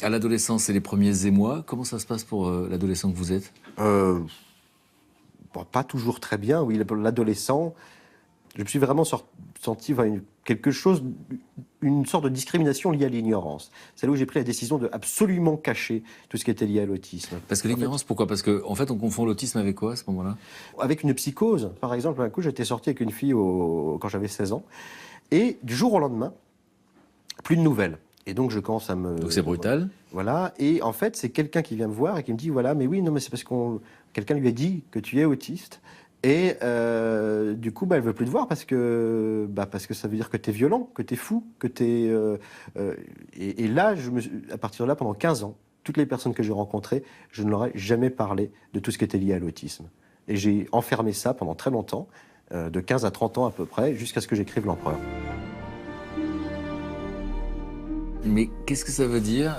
À l'adolescence, c'est les premiers émois. Comment ça se passe pour l'adolescent que vous êtes? Bon, pas toujours très bien, oui. L'adolescent, je me suis vraiment senti quelque chose, une sorte de discrimination liée à l'ignorance. C'est là où j'ai pris la décision de absolument cacher tout ce qui était lié à l'autisme. Parce que l'ignorance, pourquoi? Parce qu'en fait, on confond l'autisme avec quoi à ce moment-là? Avec une psychose, par exemple, un coup, j'étais sorti avec une fille quand j'avais 16 ans, et du jour au lendemain, plus de nouvelles. Et donc, je commence à me... Donc c'est brutal. Voilà, et en fait, c'est quelqu'un qui vient me voir et qui me dit, voilà, mais oui, non, mais c'est parce quelqu'un lui a dit que tu es autiste. Et du coup, elle veut plus te voir parce que ça veut dire que tu es violent, que tu es fou, que tu es... et là, à partir de là, pendant 15 ans, toutes les personnes que j'ai rencontrées, je ne leur ai jamais parlé de tout ce qui était lié à l'autisme. Et j'ai enfermé ça pendant très longtemps, de 15 à 30 ans à peu près, jusqu'à ce que j'écrive L'Empereur. Mais qu'est-ce que ça veut dire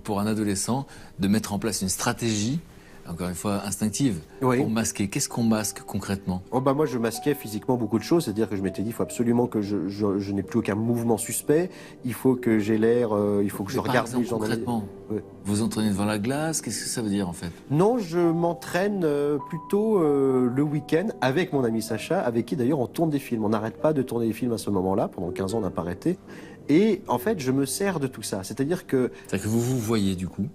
pour un adolescent de mettre en place une stratégie, encore une fois instinctive, Oui. pour masquer? Qu'est-ce qu'on masque concrètement? Oh bah moi, je masquais physiquement beaucoup de choses, c'est-à-dire que je m'étais dit, il faut absolument que je n'ai plus aucun mouvement suspect, il faut que j'ai l'air, il faut que je Mais par regarde exemple, les gens. concrètement, Ouais. vous entraînez devant la glace, qu'est-ce que ça veut dire en fait? Non, je m'entraîne plutôt le week-end avec mon ami Sacha, avec qui d'ailleurs on tourne des films. On n'arrête pas de tourner des films à ce moment-là, pendant 15 ans on n'a pas arrêté. Et en fait, je me sers de tout ça, c'est-à-dire que C'est-à-dire que vous vous voyez du coup.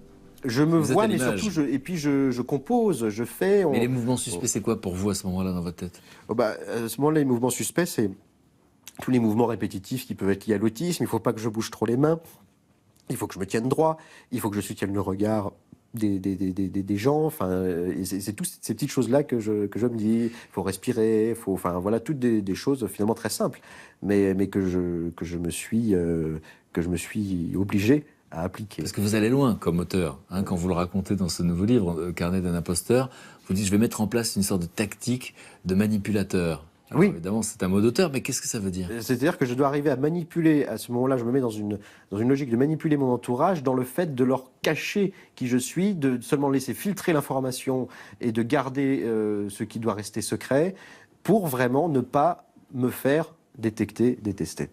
je me Vous êtes vois, à mais l'image. surtout, et puis je compose, je fais... Mais les mouvements suspects, c'est quoi pour vous à ce moment-là dans votre tête? Oh bah, à ce moment-là, les mouvements suspects, c'est tous les mouvements répétitifs qui peuvent être liés à l'autisme. Il ne faut pas que je bouge trop les mains. Il faut que je me tienne droit. Il faut que je soutienne le regard des gens. Enfin, et c'est toutes ces petites choses-là que je me dis. Il faut respirer. Enfin, voilà, toutes des choses finalement très simples, mais que je me suis obligé à appliquer. Parce que vous allez loin comme auteur, hein, quand vous le racontez dans ce nouveau livre, Carnet d'un imposteur, vous dites je vais mettre en place une sorte de tactique de manipulateur. Alors, Oui. évidemment, c'est un mot d'auteur, mais qu'est-ce que ça veut dire? C'est-à-dire que je dois arriver à manipuler, à ce moment-là, je me mets dans une logique de manipuler mon entourage, dans le fait de leur cacher qui je suis, de seulement laisser filtrer l'information et de garder ce qui doit rester secret, pour vraiment ne pas me faire détecter, détester.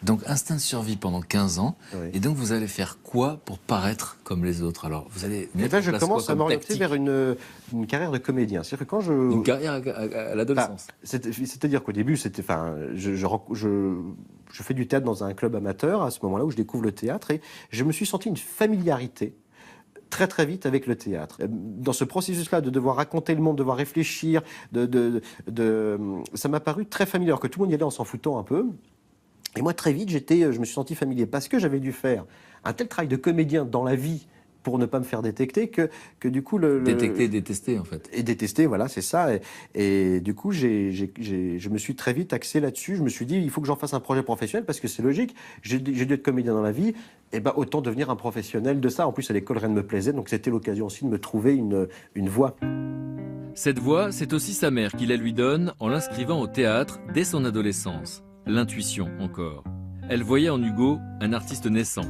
Donc instinct de survie pendant 15 ans, Oui. et donc vous allez faire quoi pour paraître comme les autres? Alors vous allez Et mettre là, en je place commence quoi à comme m'orienter tactique? vers une carrière de comédien. C'est-à-dire que quand je... Une carrière à l'adolescence. C'est-à-dire qu'au début, je fais du théâtre dans un club amateur, à ce moment-là où je découvre le théâtre, et je me suis senti une familiarité très très vite avec le théâtre. Dans ce processus-là de devoir raconter le monde, devoir réfléchir, ça m'a paru très familier, alors que tout le monde y allait en s'en foutant un peu. Et moi, très vite, je me suis senti familier, parce que j'avais dû faire un tel travail de comédien dans la vie pour ne pas me faire détecter, que du coup... Détecter, détester en fait. Et détester, voilà, c'est ça. Et du coup, je me suis très vite axé là-dessus. Je me suis dit, il faut que j'en fasse un projet professionnel, parce que c'est logique. J'ai dû être comédien dans la vie, et ben autant devenir un professionnel de ça. En plus, à l'école, rien ne me plaisait, donc c'était l'occasion aussi de me trouver une voie. Cette voix, c'est aussi sa mère qui la lui donne en l'inscrivant au théâtre dès son adolescence. L'intuition encore. Elle voyait en Hugo un artiste naissant.